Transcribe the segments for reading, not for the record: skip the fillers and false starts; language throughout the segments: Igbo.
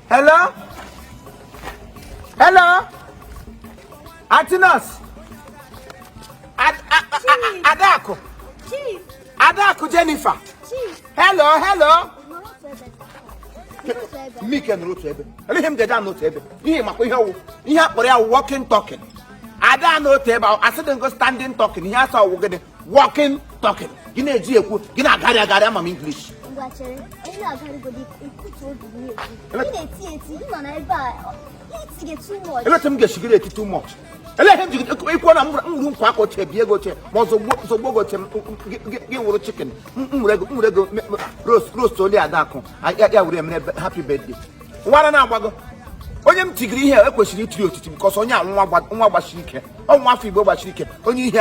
Hello? Hello? Antinos? Adako? Chief. Adako Jennifer? Chief. Hello? Me can root ebe. Let him get down no table. He walking talking. I don't know table. I said go standing talking. He has our walking talking. Gina Gina Gada English. Let him get cigarette too much. Let him get chicken. Roast only at that. I would happy birthday. What an hour. Onye m tigiri ihe ekwesịrị itiri otiti because onye nwa gbashiri ike nwa afọ Igbo gbashiri ike onye ihe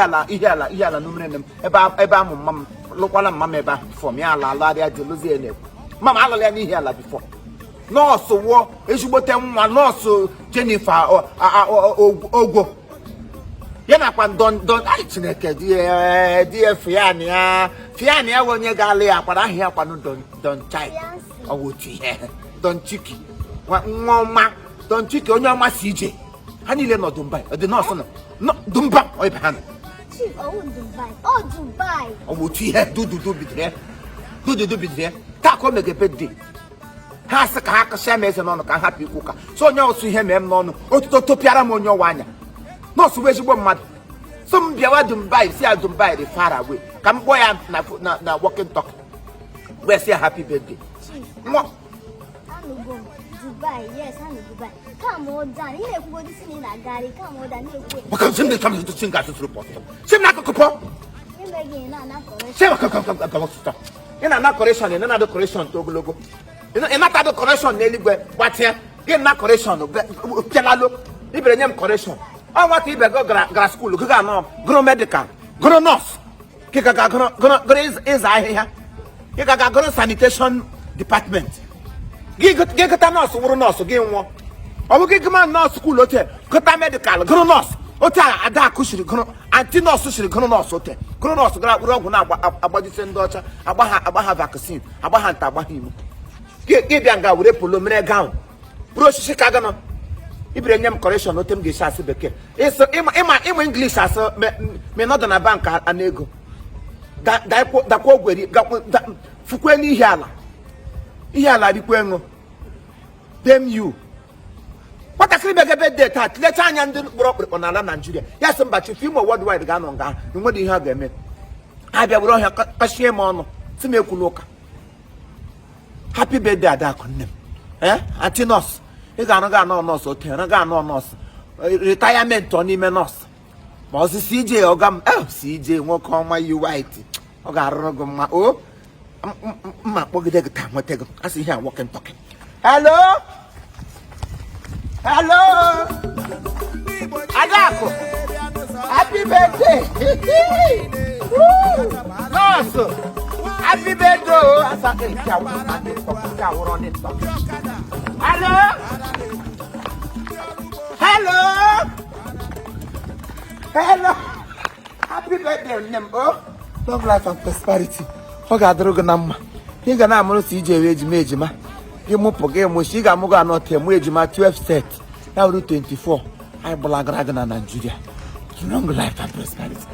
ala numere nem ebe amụ mma m lụkwala mma m ebe ahụ before m ya ala arịa dị lozi ene mama alụla ya n'ihe ala before nọọsụ wụọ ezigbote nwa nọọsụ Jennifer ogwo ya nakwa don ai Chineke die fiani ya onye ga-alụ ya kwara ahụ ya kwanụ don chai ọwụti ihe don chiki nwa don chiki onye ọma CJ ha niile nọ Dubai dị nọọsụ nọ Dubai ọ ibe ha nọ Chief Dubai ọwụti ihe dudu bidire taa ka o megepe dị ha sị ka ha kasịa m eze n'ọnụ ka hapụ ikwu ka so onye ọsụ ihe mee m n'ọnụ otuto topịara m onye ọwa anya nọọsụ bụ ezigbo mmadụ so m bịawa Dubai si ya Dubai dị far away ka m kpọọ ya na walking talk wee sị ya happy birthday nwa Dubai, yes, I'm in Dubai. Come on down. You know this in a gari. Come on down. Because somebody comes to sing at the report. Sim not couple. You again, come stop. In another correction, in another correction to logo. In another correction, nearly what here? In that correction, Pelalo, Ibrahim correction. I want to go grass school, grow medical, grow nurse. Kika is I here. Kika grow sanitation department. Get a nurse, or nurse, again one. I will get my nurse school hotel, got medical, grow nurse, hotel, a dark cushion, anti nurse, grow nurse hotel, grow nurse, about the same daughter, about vaccine, about him. Get younger with a pulmonary gown. Brush Chicago. Ibrahim correction, no time gets as a becker. It's in English as a me not on a bank an ego. That quote where you got Fukweni Yala. Yala di Quengo. Damn you. What a crib birthday tat. Let's hang do broke on Alan Nigeria. Yes, but if you more worldwide gun on gun, and what do you have them? I be brought her a shame on Simekuloka. Happy birthday, Daconem. Antinos. You got no nurse or no nurse. Retirement on him and us. Was the CJ or gum? Oh, CJ won't call my you white. Oh, got my oh. My pocket time. What take? I see here walking talking. Hello? Adako. Happy birthday. Nurse. Happy birthday. I said, Hello. Happy birthday, Nembo. Long life and prosperity. Ogadroganam. You can now see CJ Majima. You move for game with Shiga Muga not him wage my 12 set. Now do 24. I belagragan Nigeria. Long life and prosperity.